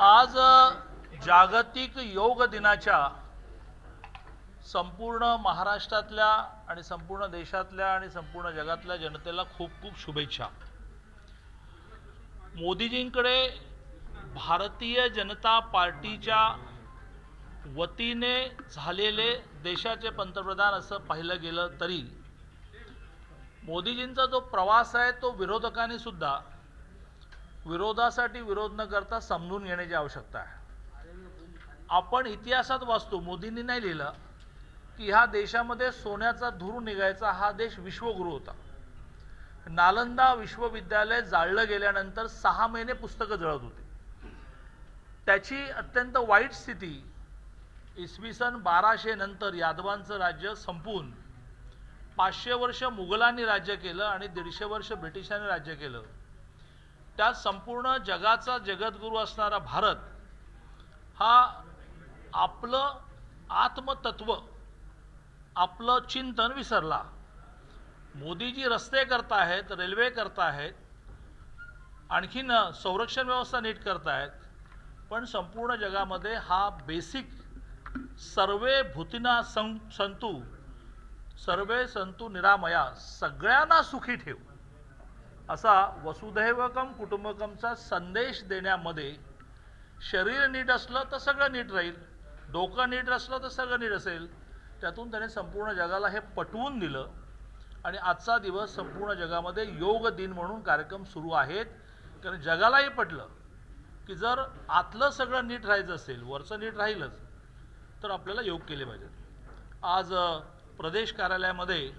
आज जागतिक योग दिनाच्या संपूर्ण महाराष्ट्रातल्या आणि संपूर्ण देशातल्या आणि संपूर्ण जगातल्या जनतेला खूप खूप शुभेच्छा। मोदीजींकडे भारतीय जनता पार्टीच्या वतीने झालेले देशाचे पंतप्रधान असं पाहिलं गेलं तरी मोदीजींचा जो प्रवास आहे तो विरोधकांनी सुद्धा विरोधासाठी विरोध न करता समजून घेण्याची आवश्यकता आहे। आपण इतिहासात वाचतो, मोदींनी नाही लिहिलं की ह्या देशामध्ये सोन्याचा धूर निघायचा, हा देश विश्वगुरु होता। नालंदा विश्वविद्यालय जाळलं गेल्यानंतर 6 महिने पुस्तकं जळत होती। त्याची अत्यंत वाईट स्थिती इसवी सन 1200 नंतर यादवांचं राज्य संपून 500 वर्ष मुघलांनी राज्य केलं आणि 150 वर्ष ब्रिटिशांनी राज्य केलं। त्या संपूर्ण जगाचा जगद्गुरू असणारा भारत हा आपलं आत्मतत्व, आपलं चिंतन विसरला। मोदीजी रस्ते करतायत, रेल्वे करतायत, आणखीन संरक्षण व्यवस्था नीट करतायत, पण संपूर्ण जगामध्ये हा बेसिक सर्वे भूतिना संतु सर्वे संतु निरामया, सगळ्यांना सुखी ठेव असा वसुधैवकम कुटुंबकमचा संदेश देण्यामध्ये शरीर नीट असलं तर सगळं नीट राहील, डोकं नीट असलं तर सगळं नीट असेल, त्यातून त्याने संपूर्ण जगाला हे पटवून दिलं। आणि आजचा दिवस संपूर्ण जगामध्ये योग दिन म्हणून कार्यक्रम सुरू आहेत, कारण जगालाही पटलं की जर आतलं सगळं नीट राहायचं असेल, वरचं नीट राहीलच, तर आपल्याला योग केले पाहिजेत। आज प्रदेश कार्यालयामध्ये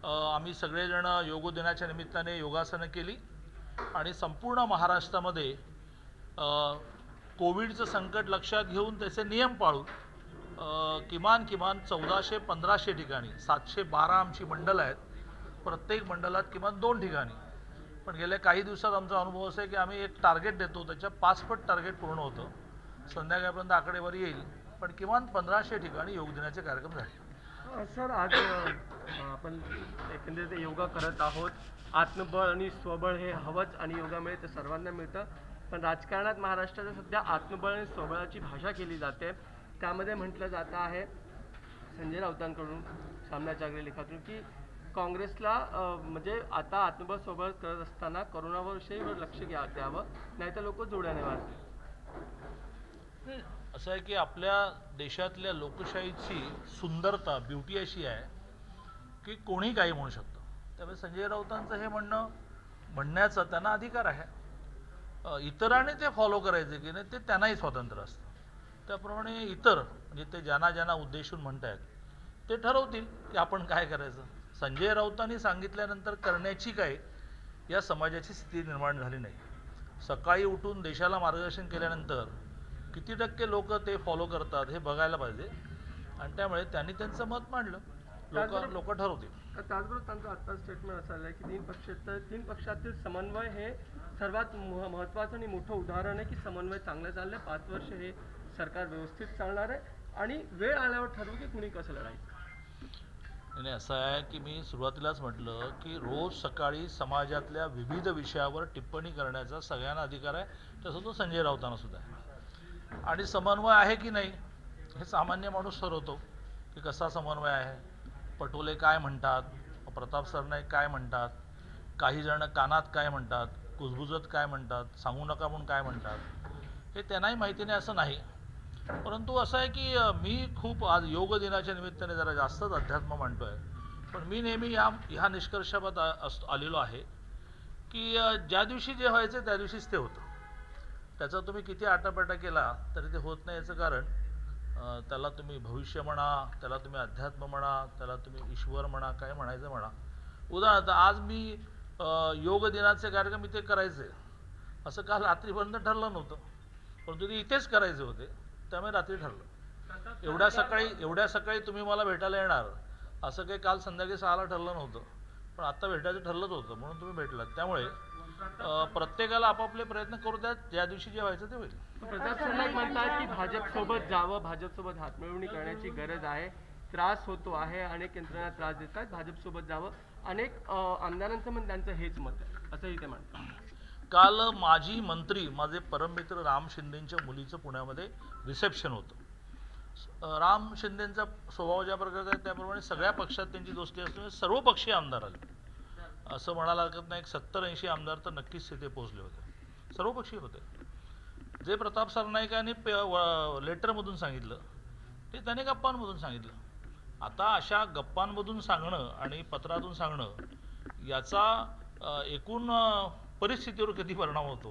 आम्ही सगळेजण योग दिनाच्या निमित्ताने योगासनं केली आणि संपूर्ण महाराष्ट्रामध्ये कोविडचं संकट लक्षात घेऊन त्याचे नियम पाळून किमान 1400-1500 ठिकाणी 712 आमची मंडलं आहेत, प्रत्येक मंडलात किमान 2 ठिकाणी। पण गेल्या काही दिवसात आमचा अनुभव असा आहे की आम्ही एक टार्गेट देतो, त्याच्या 5 पट टार्गेट पूर्ण होतं, संध्याकाळपर्यंत आकडेवारी येईल, पण किमान 1500 ठिकाणी योग दिनाचे कार्यक्रम झाले। सर, आज आपण एकंदरीत योगा करत आहोत। आत्मबळ आणि स्वबळ हे हवंच आणि योगामुळे ते सर्वांना मिळतं, पण राजकारणात महाराष्ट्रात सध्या आत्मबळ आणि स्वबळाची भाषा केली जाते। त्यामध्ये म्हटलं जातं आहे संजय राऊतांकडून सामनाच्या लेखातून की काँग्रेसला म्हणजे आता आत्मबळ स्वबळ करत असताना कोरोनाविषयीवर लक्ष द्यावं, नाहीतर लोक जोड्याने वाढतील। असं आहे की आपल्या देशातल्या लोकशाहीची सुंदरता, ब्युटी अशी आहे की कोणी काही म्हणू शकतं। त्यामुळे संजय राऊतांचं हे म्हणण्याचा त्यांना अधिकार आहे। इतरांनी ते फॉलो करायचे की नाही ते त्यांनाही स्वातंत्र्य असतं। त्याप्रमाणे इतर म्हणजे ते ज्यांना उद्देशून म्हणतायत ते ठरवतील की आपण काय करायचं। संजय राऊतांनी सांगितल्यानंतर करण्याची काय या समाजाची स्थिती निर्माण झाली नाही। सकाळी उठून देशाला मार्गदर्शन केल्यानंतर किती टक्के लोक ते फॉलो करतात हे बघायला पाहिजे, आणि त्यामुळे त्यांनी त्यांचं मत मांडलं, लोक ठरवतील। त्याचबरोबर त्यांचं आत्ता स्टेटमेंट असं आलं की तीन पक्षातील समन्वय हे सर्वात महत्त्वाचं आणि मोठं उदाहरण आहे की समन्वय चांगलं चाललंय, 5 वर्ष हे सरकार व्यवस्थित चालणार आहे आणि वेळ आल्यावर ठरवू की कुणी कसं लढायचं। आणि असं आहे की मी सुरुवातीलाच म्हटलं की रोज सकाळी समाजातल्या विविध विषयावर टिप्पणी करण्याचा सगळ्यांना अधिकार आहे, तसं तो संजय राऊतांना सुद्धा आहे। आणि समन्वय आहे की नाही हे सामान्य माणूस ठरवतो की कसा समन्वय आहे। पटोले काय म्हणतात, प्रताप सरनाईक काय म्हणतात, काही जण कानात काय म्हणतात, कुजबुजत काय म्हणतात, सांगू नका म्हणून काय म्हणतात, हे त्यांनाही माहिती नाही असं नाही। परंतु असं आहे की मी खूप आज योग दिनाच्या निमित्ताने जरा जास्तच अध्यात्म मांडतोय, पण मी नेहमी ह्या निष्कर्षावर आलेलो आहे की ज्या दिवशी जे व्हायचं त्या दिवशीच ते होतं। त्याचा तुम्ही किती आटापाटा केला तरी ते होत नाही, याचं कारण त्याला तुम्ही भविष्य म्हणा, त्याला तुम्ही अध्यात्म म्हणा, त्याला तुम्ही ईश्वर म्हणा, काय म्हणायचं म्हणा। उदाहरणार्थ आज मी योग दिनाचे कार्यक्रम इथे करायचे असं काल रात्रीपर्यंत ठरलं नव्हतं, परंतु ते इथेच करायचे होते, त्यामुळे रात्री ठरलं। एवढ्या सकाळी तुम्ही मला भेटायला येणार असं काही काल संध्याकाळी 6ला ठरलं नव्हतं, पण आत्ता भेटायचं ठरलंच होतं म्हणून तुम्ही भेटलात। त्यामुळे प्रत्येकाला आपापले प्रयत्न करू द्यात, ज्या दिवशी जे व्हायचं ते होईल। प्रताप सरनाईक म्हणतात की भाजपसोबत जावं, भाजपसोबत हातमिळवणी करण्याची गरज आहे, त्रास होतो आहे, अनेक यंत्रणा त्रास देतात, भाजपसोबत जावं। अनेक आमदारांचं पण त्यांचं हेच मत आहे असंही ते म्हणतात। काल माजी मंत्री माझे परममित्र राम शिंदेंच्या मुलीचं पुण्यामध्ये रिसेप्शन होतं. राम शिंदेंचा स्वभाव ज्या प्रकारचा आहे त्याप्रमाणे सगळ्या पक्षात त्यांची दोस्ती असल्यामुळे सर्व पक्षीय आमदार आले. असं म्हणायला हरकत नाही, 70-80 आमदार तर नक्कीच तिथे पोहोचले होते, सर्व पक्षीय होते. जे प्रताप सरनाईकांनी लेटरमधून सांगितलं ते त्याने गप्पांमधून सांगितलं. आता अशा गप्पांमधून सांगणं आणि पत्रातून सांगणं याचा एकूण परिस्थितीवर किती परिणाम होतो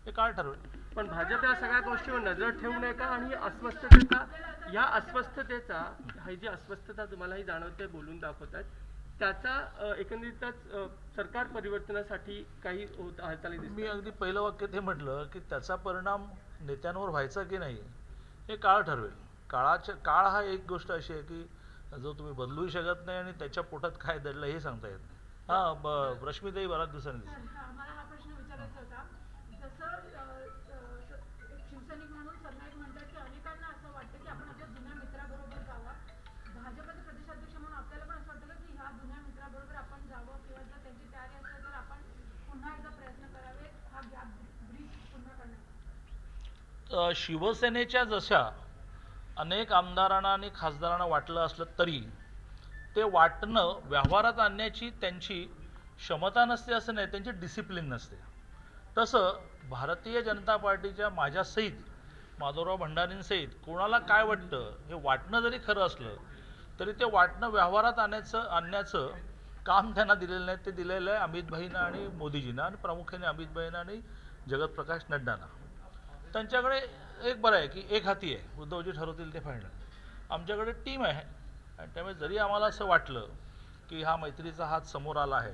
हे काळ ठरवेल. पण भाजप या सगळ्या गोष्टीवर नजर ठेवू नये का? आणि या अस्वस्थतेचा ही जी अस्वस्थता तुम्हालाही जाणवते, बोलून दाखवतात, त्याचा एकंदरीतच सरकार परिवर्तनासाठी काही हालचाली दिसतात? मी अगदी पहिलं वाक्य ते म्हटलं की त्याचा परिणाम नेत्यांवर व्हायचा की नाही हे काळ ठरवेल. काळ हा एक गोष्ट अशी आहे की जो तुम्ही बदलूही शकत नाही आणि त्याच्या पोटात काय दडलं हे सांगता येत नाही. हां, रश्मीताई बऱ्याच दिवसांनी मला हा प्रश्न विचारायचा होता. जसं एक शिवसैनिक म्हणून सरनाईक म्हणतात की अनेकांना असं वाटतं की आपण आपल्या जुन्या मित्राबरोबर जावं. भाजपचे प्रदेशाध्यक्ष म्हणून आपल्याला पण असं वाटतं की ह्या जुन्या मित्राबरोबर आपण जावं, किंवा जर त्यांची तयारी असेल तर आपण पुन्हा एकदा प्रयत्न करावे हा गॅप ब्रिज पुन्हा करण्याचा. शिवसेनेच्या जशा अनेक आमदारांना आणि खासदारांना वाटलं असलं तरी ते वाटणं व्यवहारात आणण्याची त्यांची क्षमता नसते असं नाही, त्यांची डिसिप्लिन नसते. तसं भारतीय जनता पार्टीच्या माझ्यासहित, माधवराव भंडारींसहित कोणाला काय वाटतं हे वाटणं जरी खरं असलं तरी ते वाटणं व्यवहारात आणण्याचं काम त्यांना दिलेलं नाही. ते दिलेलं आहे अमितभाईंना आणि मोदीजींना, आणि प्रामुख्याने अमितभाईंना आणि जगतप्रकाश नड्डांना. त्यांच्याकडे एक बरं आहे की एक हाती आहे, उद्धवजी ठरवतील ते फायनल. आमच्याकडे टीम आहे, आणि त्यामुळे जरी आम्हाला असं वाटलं की हा मैत्रीचा हात समोर आला आहे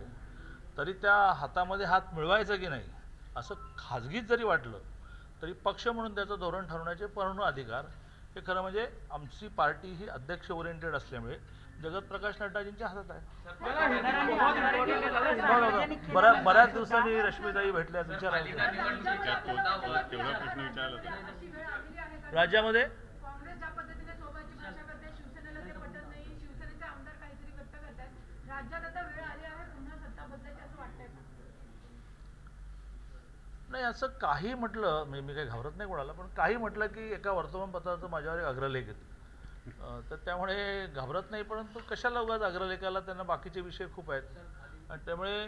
तरी त्या हातामध्ये हात मिळवायचा की नाही असं खाजगीत जरी वाटलं तरी पक्ष म्हणून त्याचं धोरण ठरवण्याचे पूर्ण अधिकार हे खरं म्हणजे आमची पार्टी ही अध्यक्ष ओरिएंटेड असल्यामुळे जगतप्रकाश नड्डाजींच्या हातात आहे. बऱ्याच दिवसांनी रश्मीताई भेटल्या, विचारायचं राज्यामध्ये काँग्रेस ज्या पद्धतीने सोबतची भाषा करते, शिवसेनेला ते पटत नाही, शिवसेनेचे आमदार काहीतरी व्यक्त करतात, राज्यात आता वेळ आली आहे पुन्हा सत्ता बदलायची असं वाटतंय का? नाही, असं काही म्हटलं मी काही घाबरत नाही कोणाला, पण काही म्हटलं की एका वर्तमानपत्राचं माझ्यावर एक अग्रलेख येतो, तर त्यामुळे घाबरत नाही. परंतु कशाला उगाच अग्रलेखाला, त्यांना बाकीचे विषय खूप आहेत, आणि त्यामुळे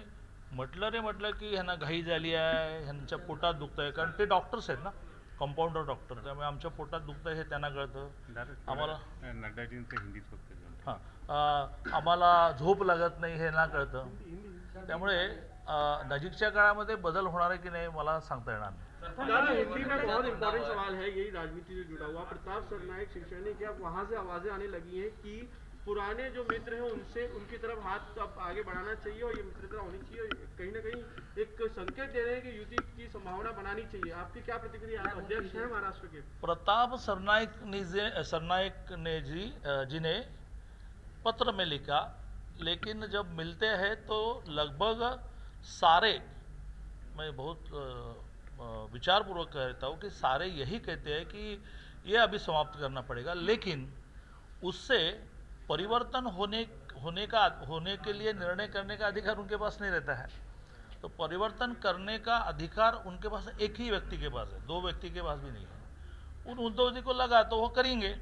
म्हटलं की ह्यांना घाई झाली आहे, ह्यांच्या पोटात दुखतं आहे, कारण ते डॉक्टर्स आहेत ना, कंपाऊंडर डॉक्टर, त्यामुळे आमच्या पोटात दुखतं हे त्यांना कळतं. आम्हाला नड्डाजींचं हिंदीत फक्त आम्हाला झोप लागत नाही हे ना कळतं. त्यामुळे नजीकच्या काळामध्ये बदल होणार आहे की नाही मला सांगता येणार नाही. हिंदी में बहुत इम्पोर्टेंट सवाल है, यही राजनीति से जुड़ा हुआ। प्रताप सरनाईक शिवसैनिक क्या वहाँ से आवाजें आने लगी हैं कि पुराने जो मित्र हैं उनसे उनकी तरफ हाथ अब आगे बढ़ाना चाहिए और ये मित्रता होनी चाहिए, कहीं ना कहीं एक संकेत दे रहे हैं कि युति की संभावना बनानी चाहिए। आपकी क्या प्रतिक्रिया? आप अध्यक्ष हैं महाराष्ट्र के। प्रताप सरनाईक जी ने पत्र में लिखा, लेकिन जब मिलते हैं तो लगभग सारे, मैं बहुत विचारपूर्वक कहता हूँ कि सारे यही कहते हैं कि ये अभी समाप्त करना पड़ेगा, लेकिन उससे परिवर्तन होने के लिए निर्णय करने का अधिकार उनके पास नहीं रहता है. तो परिवर्तन करने का अधिकार उनके पास एक ही व्यक्ति के पास है, दो व्यक्ति के पास भी नहीं है. उन उद्धव जी को लगा तो वो करेंगे.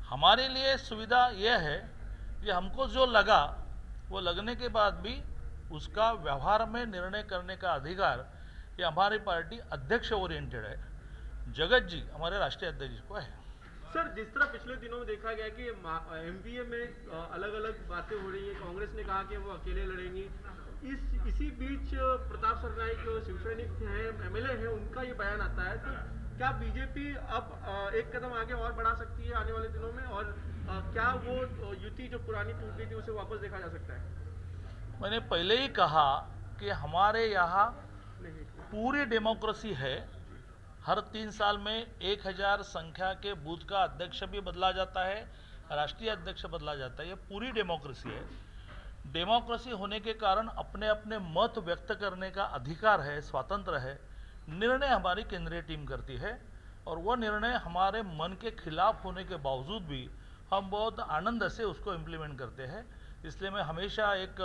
हमारे लिए सुविधा यह है कि हमको जो लगा वो लगने के बाद भी उसका व्यवहार में निर्णय करने का अधिकार ये हमारी पार्टी अध्यक्ष ओरिएंटेड है. जगत जी हमारे राष्ट्रीय अध्यक्ष को है. सर, जिस तरह पिछले दिनों में देखा गया कि एमपीए में अलग अलग बातें हो रही है, कांग्रेस ने कहा कि वो अकेले लड़ेंगी, इसी बीच प्रताप सरनाईक शिवसैनिक हैं, एमएलए हैं, उनका ये बयान आता है, तो क्या बीजेपी अब एक कदम आगे और बढ़ा सकती है आने वाले दिनों में, और क्या वो युति जो पुरानी टूट गई थी उसे वापस देखा जा सकता है? मैंने पहले ही कहा कि हमारे यहाँ पूरी डेमोक्रेसी है. हर 3 साल में 1000 संख्या के बूथ का अध्यक्ष भी बदला जाता है, राष्ट्रीय अध्यक्ष बदला जाता है. ये पूरी डेमोक्रेसी है. डेमोक्रेसी होने के कारण अपने अपने मत व्यक्त करने का अधिकार है, स्वातंत्र है. निर्णय हमारी केंद्रीय टीम करती है, और वो निर्णय हमारे मन के खिलाफ होने के बावजूद भी हम बहुत आनंद से उसको इम्प्लीमेंट करते हैं. इसलिए मैं हमेशा एक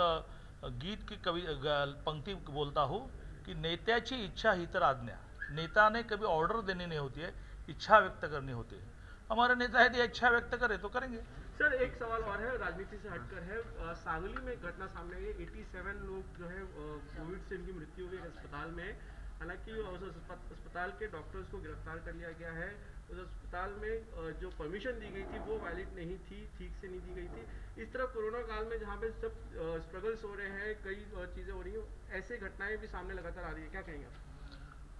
गीत की पंक्ति बोलता हूँ कि नेत्याची इच्छा ही तर आज्ञा। नेता ने कभी ऑर्डर देनी नहीं होती है, इच्छा व्यक्त करनी होती है। हमारे नेता यदि इच्छा व्यक्त करे तो करेंगे। सर एक सवाल और है, राजनीति से हटकर है। सांगली में घटना सामने आई है, 87 लोग जो है कोविड से इनकी मृत्यु हुई अस्पताल में। हालांकि उस अस्पताल के डॉक्टर्स को गिरफ्तार कर लिया गया है। उस अस्पताल में जो परमिशन दी गई थी वो वैलिड नहीं थी, ठीक से नहीं दी गई थी। इस तरह कोरोना काल में जहाँ पे सब स्ट्रगल्स हो रहे हैं, कई चीज़ें हो रही हैं, ऐसे घटनाएं भी सामने लगातार आ रही है, क्या कहेंगे आप?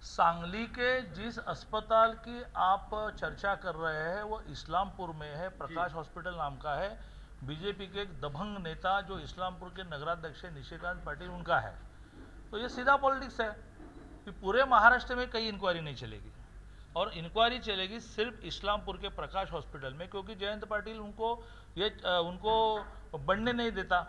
सांगली के जिस अस्पताल की आप चर्चा कर रहे हैं वो इस्लामपुर में है, प्रकाश हॉस्पिटल नाम का है। बीजेपी के एक दबंग नेता जो इस्लामपुर के नगराध्यक्ष निशिकांत पाटिल उनका है। तो ये सीधा पॉलिटिक्स है कि पूरे महाराष्ट्र में कहीं इंक्वायरी नहीं चलेगी और इंक्वायरी चलेगी सिर्फ इस्लामपुर के प्रकाश हॉस्पिटल में, क्योंकि जयंत पाटिल उनको बढ़ने नहीं देता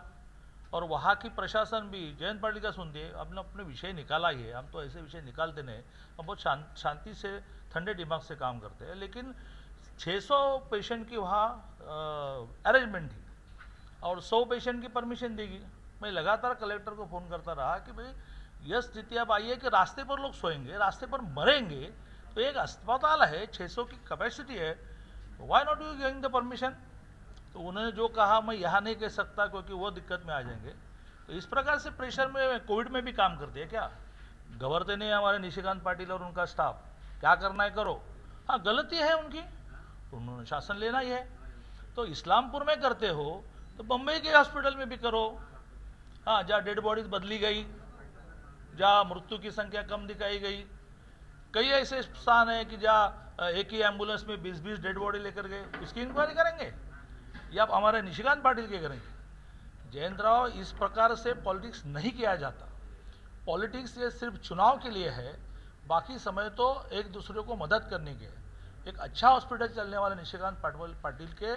और वहाँ की प्रशासन भी जयंत पाटिल का सुनती है। हमने अपने विषय निकाला ही है, हम तो ऐसे विषय निकालते नहीं, हम बहुत शांति से ठंडे दिमाग से काम करते हैं। लेकिन 600 पेशेंट की वहाँ अरेंजमेंट थी और 100 पेशेंट की परमिशन देगी। मैं लगातार कलेक्टर को फ़ोन करता रहा कि भाई यह स्थिति अब आई है कि रास्ते पर लोग सोएंगे, रास्ते पर मरेंगे, तो एक अस्पताल है, 600 की कैपेसिटी है, व्हाई not you giving the permission. तो उन्होंने जो कहा मैं यहाँ नहीं कह सकता क्योंकि वो दिक्कत में आ जाएंगे। तो इस प्रकार से प्रेशर में कोविड में भी काम करते हैं क्या? गवर्नर ने हमारे निशिकांत पाटिल और उनका स्टाफ क्या करना है करो। हाँ गलती है उनकी, तो उन्होंने शासन लेना ही है। तो इस्लामपुर में करते हो तो बम्बई के हॉस्पिटल में भी करो। हाँ जहाँ डेड बॉडीज बदली गई, जहाँ मृत्यु की संख्या कम दिखाई गई, कई ऐसे स्थान है कि जहाँ एक ही एम्बुलेंस में 20-20 डेड बॉडी लेकर गए, इसकी इंक्वायरी करेंगे या हमारे निशिकांत पाटिल के करेंगे? जयंत राव, इस प्रकार से पॉलिटिक्स नहीं किया जाता। पॉलिटिक्स ये सिर्फ चुनाव के लिए है, बाकी समय तो एक दूसरे को मदद करने के। एक अच्छा हॉस्पिटल चलने वाले निशिकांत पाटिल के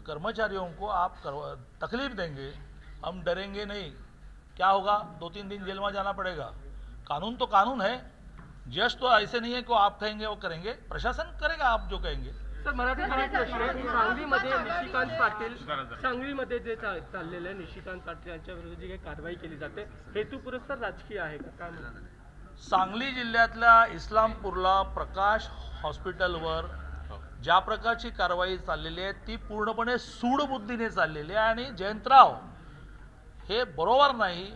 कर्मचारियों को आप तकलीफ देंगे, हम डरेंगे नहीं। क्या होगा? 2-3 दिन जेल में जाना पड़ेगा। कानून तो कानून है, जज तो ऐसे नहीं है कि आप कहेंगे वो करेंगे, प्रशासन करेगा आप जो कहेंगे। सर मराठीमध्ये प्रश्न आहे की सांगलीमध्ये निशिकांत पाटील, सांगलीमध्ये जे चाललेलं आहे निशिकांत पाटील यांच्या विरुद्ध जी काही कारवाई केली जाते हेतुपुरस्सर राजकीय आहे का, काय म्हणतात? सांगली जिल्ह्यातल्या इस्लामपूरला प्रकाश हॉस्पिटलवर ज्या प्रकारची कारवाई चाललेली आहे ती पूर्णपणे सूडबुद्धीने चाललेली आहे आणि जयंतराव हे बरोबर नाही।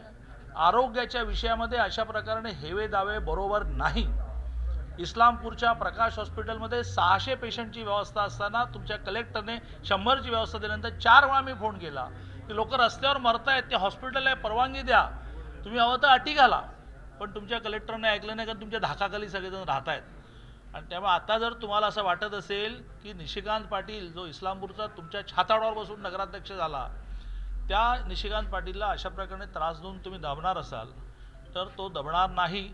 आरोग्याच्या विषयामध्ये अशा प्रकारे हेवे दावे बरोबर नाही। इस्लामपूरच्या प्रकाश हॉस्पिटलमध्ये 600 पेशंटची व्यवस्था असताना तुमच्या कलेक्टरने 100ची व्यवस्था दिल्यानंतर 4 वेळा मी फोन केला की लोक रस्त्यावर मरतायत, ते हॉस्पिटल आहे, परवानगी द्या, तुम्ही हवं तर अटी घाला, पण तुमच्या कलेक्टरने ऐकलं नाही, कारण तुमच्या धाकाखाली सगळेजण राहत आहेत। आणि त्यामुळे आता जर तुम्हाला असं वाटत असेल की निशिकांत पाटील जो इस्लामपूरचा तुमच्या छाताडावर बसून नगराध्यक्ष झाला, त्या निशिकांत पाटीलला अशा प्रकारे त्रास देऊन तुम्ही दाबणार असाल तर तो दबणार नाही।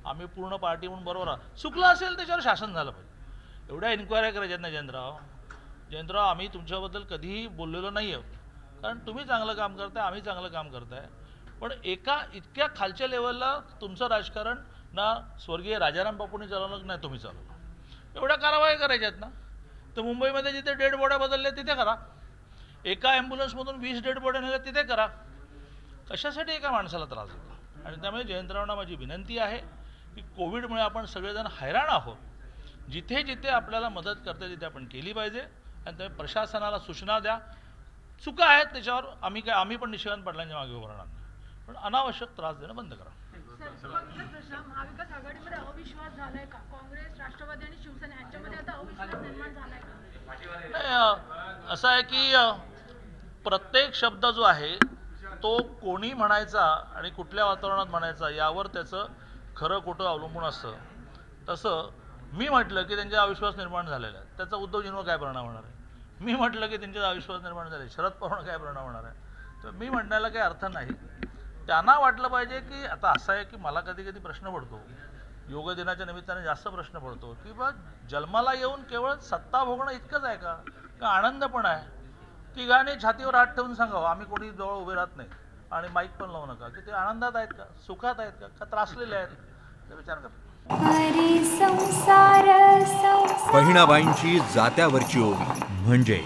आम्ही पूर्ण पार्टी म्हणून बरोबर चुकलं असेल त्याच्यावर शासन झालं पाहिजे। एवढ्या इन्क्वायरी करायच्यात ना जयंतराव, आम्ही तुमच्याबद्दल कधीही बोललेलो नाही आहोत, कारण तुम्ही चांगलं काम करताय, आम्ही चांगलं काम करताय, पण एका इतक्या खालच्या लेवलला तुमचं राजकारण ना स्वर्गीय राजाराम बापूंनी चालवलं नाही तुम्ही चालवलं। एवढ्या कारवाई करायच्यात ना तर मुंबईमध्ये जिथे डेड बॉड्या बदलल्या तिथे करा, एका ॲम्ब्युलन्समधून 20 डेड बॉड्या नेल्या तिथे करा। कशासाठी एका माणसाला त्रास देतो? आणि त्यामुळे जयंतरावांना माझी विनंती आहे की कोविडमुळे आपण सगळेजण हैराण आहोत, जिथे जिथे आपल्याला मदत करता तिथे आपण केली पाहिजे आणि त्यामुळे प्रशासनाला सूचना द्या। चुका आहेत त्याच्यावर आम्ही पण निशिकांत पाटलांच्या मागे उभं राहणार नाही, पण अनावश्यक त्रास देणं बंद करा। महाविकास आघाडीमध्ये अविश्वास झालाय का? काँग्रेस, राष्ट्रवादी आणि शिवसेना यांच्यामध्ये आता अविश्वास निर्माण झालाय का? असं आहे की प्रत्येक शब्द जो आहे तो कोणी म्हणायचा आणि कुठल्या वातावरणात म्हणायचा यावर त्याचं खरं खोटं अवलंबून असतं। तसं मी म्हटलं की त्यांचा अविश्वास निर्माण झालेला आहे, त्याचा उद्धवजींवर काय परिणाम होणार आहे? मी म्हटलं की त्यांचा अविश्वास निर्माण झाला, शरद पवारांवर काय परिणाम होणार आहे? तर मी म्हणण्याला काही अर्थ नाही। त्यांना वाटलं पाहिजे की आता असं आहे की मला कधी कधी प्रश्न पडतो, योग दिनाच्या निमित्ताने जास्त प्रश्न पडतो की बा जन्माला येऊन केवळ सत्ता भोगणं इतकंच आहे का आनंद पण आहे? तिघांनी छातीवर हात ठेवून सांगावं आम्ही कोणी जवळ उभे राहत नाही आणि माईक पण लावू नका, की ते आनंदात आहेत का, सुखात आहेत का त्रासलेले आहेत, ते विचार करा। बहिणाबाईंची जात्यावरची ओवी म्हणजे